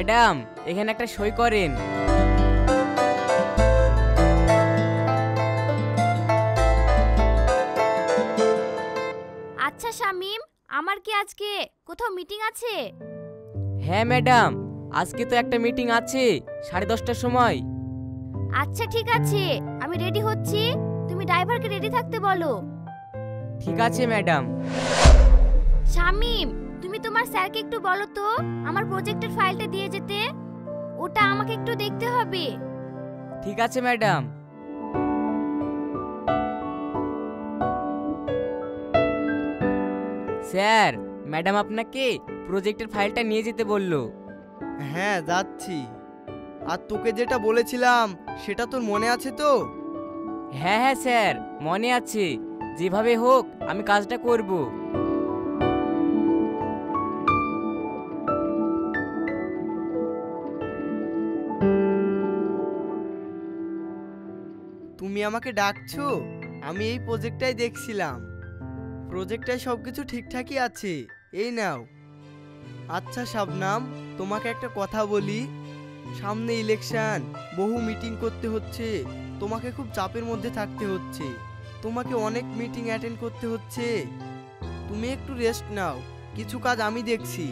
Madam, এখানে একটা সই করেন। আচ্ছা শামিম, আমার কি আজকে কোথাও মিটিং আছে? হ্যাঁ ম্যাডাম, আজকে তো একটা মিটিং আছে 10:30টার সময়। আচ্ছা ঠিক আছে, আমি রেডি হচ্ছি, তুমি ড্রাইভারকে রেডি থাকতে বলো। ঠিক আছে ম্যাডাম। শামিম, তুমি তোমার স্যারকে একটু বলো তো আমার প্রজেক্টের ফাইলটা দিয়ে যেতে, ওটা আমাকে একটু দেখতে হবে। ঠিক আছে ম্যাডাম। স্যার, ম্যাডাম আপনাকে প্রজেক্টের ফাইলটা নিয়ে যেতে বললো। হ্যাঁ যাচ্ছি। আর তোকে যেটা বলেছিলাম সেটা তোর মনে আছে তো? হ্যাঁ হ্যাঁ স্যার, মনে আছে। যেভাবে হোক আমি কাজটা করব। তুমি আমাকে ডাকছো? আমি এই প্রজেক্টটাই দেখছিলাম। প্রজেক্টটায় সব কিছু ঠিকঠাকই আছে, এই নাও। আচ্ছা শাবনাম, তোমাকে একটা কথা বলি। সামনে ইলেকশন, বহু মিটিং করতে হচ্ছে, তোমাকে খুব চাপের মধ্যে থাকতে হচ্ছে, তোমাকে অনেক মিটিং অ্যাটেন্ড করতে হচ্ছে। তুমি একটু রেস্ট নাও, কিছু কাজ আমি দেখছি।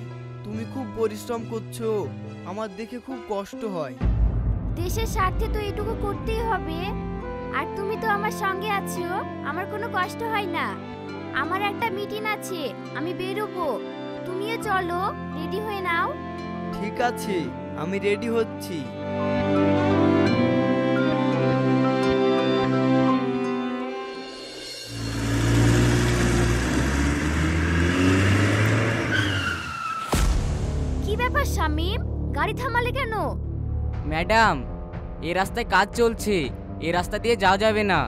তুমি খুব পরিশ্রম করছো, আমার দেখে খুব কষ্ট হয়। দেশের স্বার্থে তো এটুকু করতেই হবে, আর তুমি তো আমার সঙ্গে আছো, আমার কোনো কষ্ট হয় না। আমার একটা মিটিং আছে, আমি বেরোবো, তুমিও চলো, রেডি হয়ে নাও। ঠিক আছে, আমি রেডি হচ্ছি। কি ব্যাপার শামিম, গাড়ি থামালে কেন? ম্যাডাম, এই রাস্তায় কাজ চলছে, এই রাস্তা দিয়ে যাওয়া যাবে না।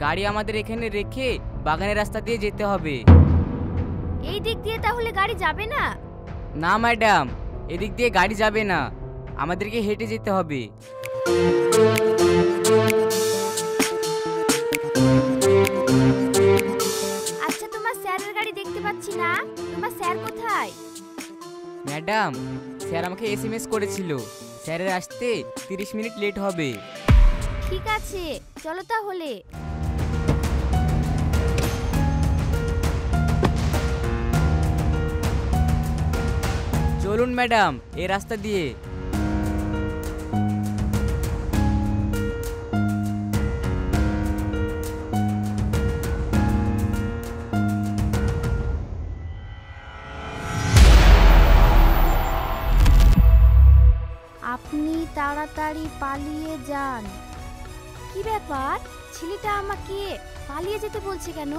গাড়ি আমাদের এখানে রেখে বাগানের রাস্তা দিয়ে যেতে হবে। এই দিক দিয়ে তাহলে গাড়ি যাবে না? না ম্যাডাম, এদিক দিয়ে গাড়ি যাবে না, আমাদেরকে হেঁটে যেতে হবে। আচ্ছা, তোমার স্যারের গাড়ি দেখতে পাচ্ছি না, তোমার স্যার কোথায়? ম্যাডাম, স্যার আমাকে এসএমএস করেছিল, স্যারের আসতে 30 মিনিট লেট হবে। ঠিক আছে, চলো তাহলে। চলুন ম্যাডাম, এই রাস্তা দিয়ে। আপনি তাড়াতাড়ি পালিয়ে যান। কি ব্যাপার, ছেলেটা আমাকে পালিয়ে যেতে বলছে কেন?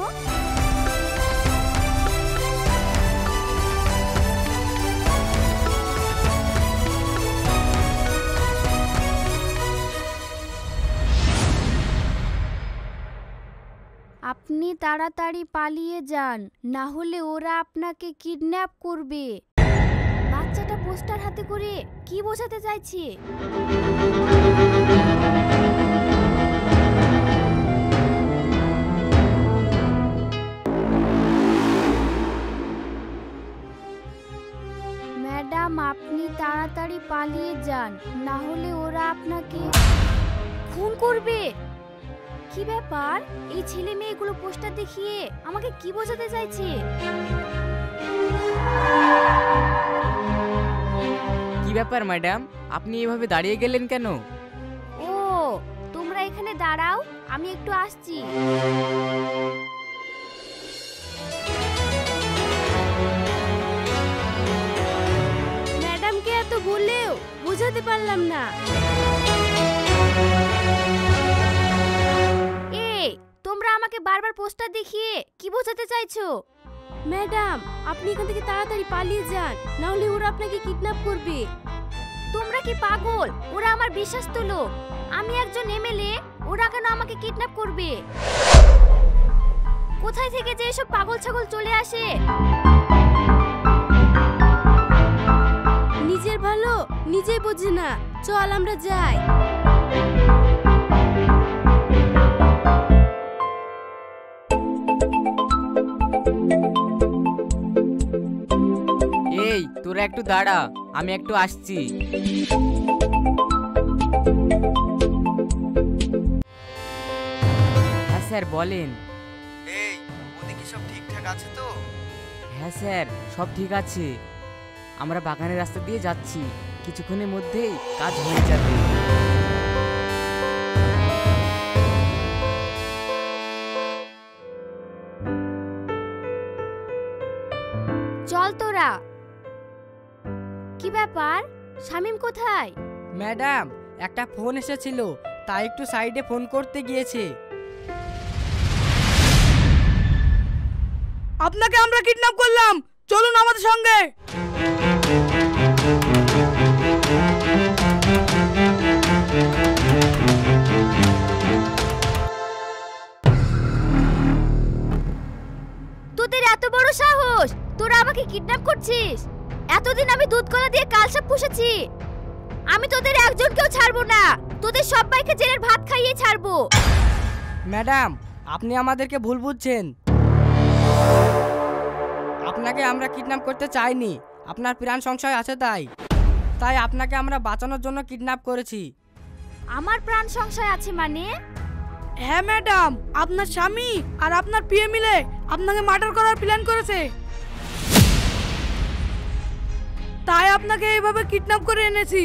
আপনি তাড়াতাড়ি পালিয়ে যান, না হলে ওরা আপনাকে কিডন্যাপ করবে। বাচ্চাটা পোস্টার হাতে করে কি বোঝাতে চাইছে? ম্যাডাম, আপনি তাড়াতাড়ি পালিয়ে যান, না হলে ওরা আপনাকে খুন করবে। কি ব্যাপার, এই ছেলে মেয়েগুলো পোস্টার দেখিয়ে আমাকে কি বোঝাতে চাইছে? কি ব্যাপার ম্যাডাম, আপনি এভাবে দাঁড়িয়ে গেলেন কেন? ও, তোমরা এখানে দাঁড়াও, আমি একটু আসছি। ম্যাডামকে এত বললেও বোঝাতে পারলাম না। তোমরা আমাকে বারবার পোস্টার দেখিয়ে কি বোঝাতে চাইছো? ম্যাডাম, আপনি এখান থেকে তাড়াতাড়ি পালিয়ে যান, না হলে ওরা আপনাকে কিডন্যাপ করবে। তোমরা কি পাগল? ওরা আমার বিশ্বাস্ত লোক, আমি একজন এমএলএ, ওরা কেন আমাকে কিডন্যাপ করবে? কোথায় থেকে যে এসব পাগল ছাগল চলে আসে? নিজের ভালো নিজেই বোঝে না, চল আমরা যাই। তোরা একটু দাঁড়া, আমি একটু আসছি। হ্যাঁ স্যার বলেন। এই ওদিকে সব ঠিকঠাক আছে তো? হ্যাঁ স্যার সব ঠিক আছে, আমরা বাগানের রাস্তা দিয়ে যাচ্ছি, কিছুক্ষণের মধ্যেই কাজ হয়ে যাবে। চল তোরা। কি ব্যাপার, শামিম কোথায়? ম্যাডাম একটা ফোন এসেছিল, তাই একটু সাইডে ফোন করতে গিয়েছে। আপনাকে আমরা কিডন্যাপ করলাম, চলুন আমাদের সঙ্গে। তোদের এত বড় সাহস, তোরা আমাকে কিডন্যাপ করছিস? এতদিন আমি দুধ কলা দিয়ে কালসাপ পুষেছি, আমি তোদের একজনকেও ছাড়বো না, তোদের সবাইকে জেলের ভাত খাইয়ে ছাড়বো। ম্যাডাম আপনি আমাদেরকে ভুল বুঝছেন, আপনাকে আমরা কিডন্যাপ করতে চাইনি, আপনার প্রাণ সংশয় আছে তাই তাই আপনাকে আমরা বাঁচানোর জন্য কিডন্যাপ করেছি। আমার প্রাণ সংশয় আছে মানে? হ্যাঁ ম্যাডাম, আপনার স্বামী আর আপনার পিএ মিলে আপনাকে মার্ডার করার প্ল্যান করেছে, তাই আপনাকে এইভাবে কিডন্যাপ করে এনেছি।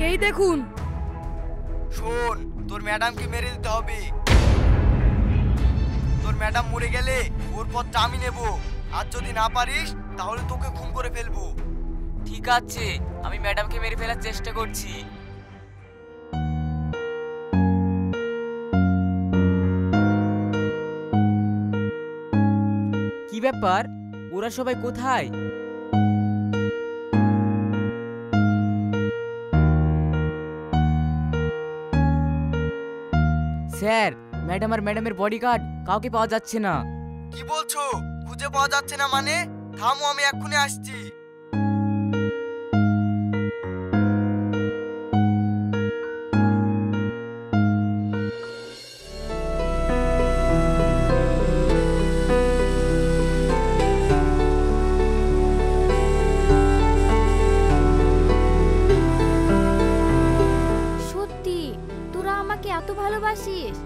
এই দেখুন। শোন, তোর ম্যাডামকে মেরে দিতে হবে। তোর ম্যাডাম মরে গেলে ওর পথটা আমি নেব, আর যদি না পারিস তাহলে তোকে খুন করে ফেলবো। ঠিক আছে, আমি ম্যাডামকে মেরে ফেলার চেষ্টা করছি। কি ব্যাপার, ওরা সবাই কোথায়? স্যার, ম্যাডাম আর ম্যাডামের বডিগার্ড কাউকে পাওয়া যাচ্ছে না। কি বলছো? খুঁজে পাওয়া যাচ্ছে না মানে? থামো, আমি এক্ষুনি আসছি। সত্যি তোরা আমাকে এত ভালোবাসিস?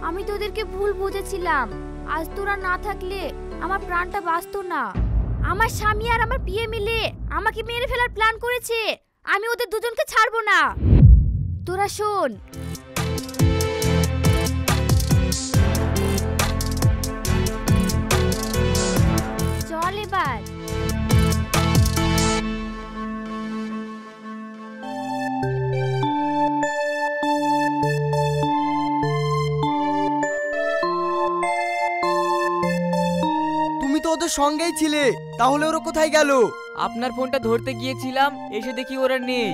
আমি তোদেরকে ভুল বুঝেছিলাম, আজ তোরা না থাকলে আমার প্রাণটা বাঁচতো না। আমার স্বামী আর আমার বিয়ে মিলে আমাকে মেরে ফেলার প্ল্যান করেছে, আমি ওদের দুজনকে ছাড়বো না। তোরা শোন, চল এবার। তুমি তো ওদের সঙ্গেই ছিলে, তাহলে ওরা কোথায় গেল? আপনার ফোনটা ধরতে গিয়েছিলাম, এসে দেখি ওরা নেই।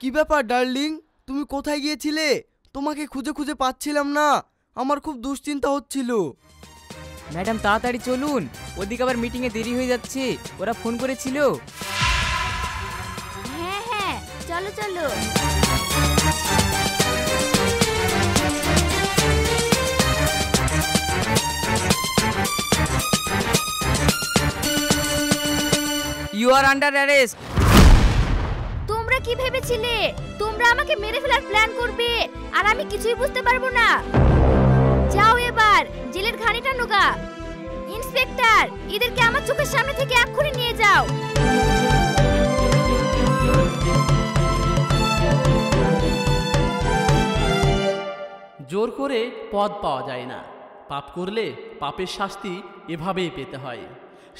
কি ব্যাপার ডার্লিং, তুমি কোথায় গিয়েছিলে? তোমাকে খুঁজে খুঁজে পাচ্ছিলাম না, আমার খুব দুশ্চিন্তা হচ্ছিল। ম্যাডাম তাড়াতাড়ি চলুন, ওদিকে আবার মিটিংয়ে দেরি হয়ে যাচ্ছে, ওরা ফোন করেছিল। হ্যাঁ হ্যাঁ, চলো চলো। You are under arrest. তোমরা কি ভেবেছিলে তোমরা আমাকে মেরে ফেলার প্ল্যান করবে আর আমি কিছুই বুঝতে পারবো না? যাও এবার জেলের ঘানিটা নোগা। ইন্সপেক্টর, এদেরকে আমার চোখের সামনে থেকে এক্ষুনি নিয়ে যাও। জোর করে পদ পাওয়া যায় না, পাপ করলে পাপের শাস্তি এভাবেই পেতে হয়।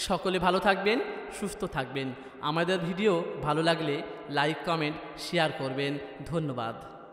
সকলে ভালো থাকবেন, সুস্থ থাকবেন। আমাদের ভিডিও ভালো লাগলে লাইক, কমেন্ট, শেয়ার করবেন। ধন্যবাদ।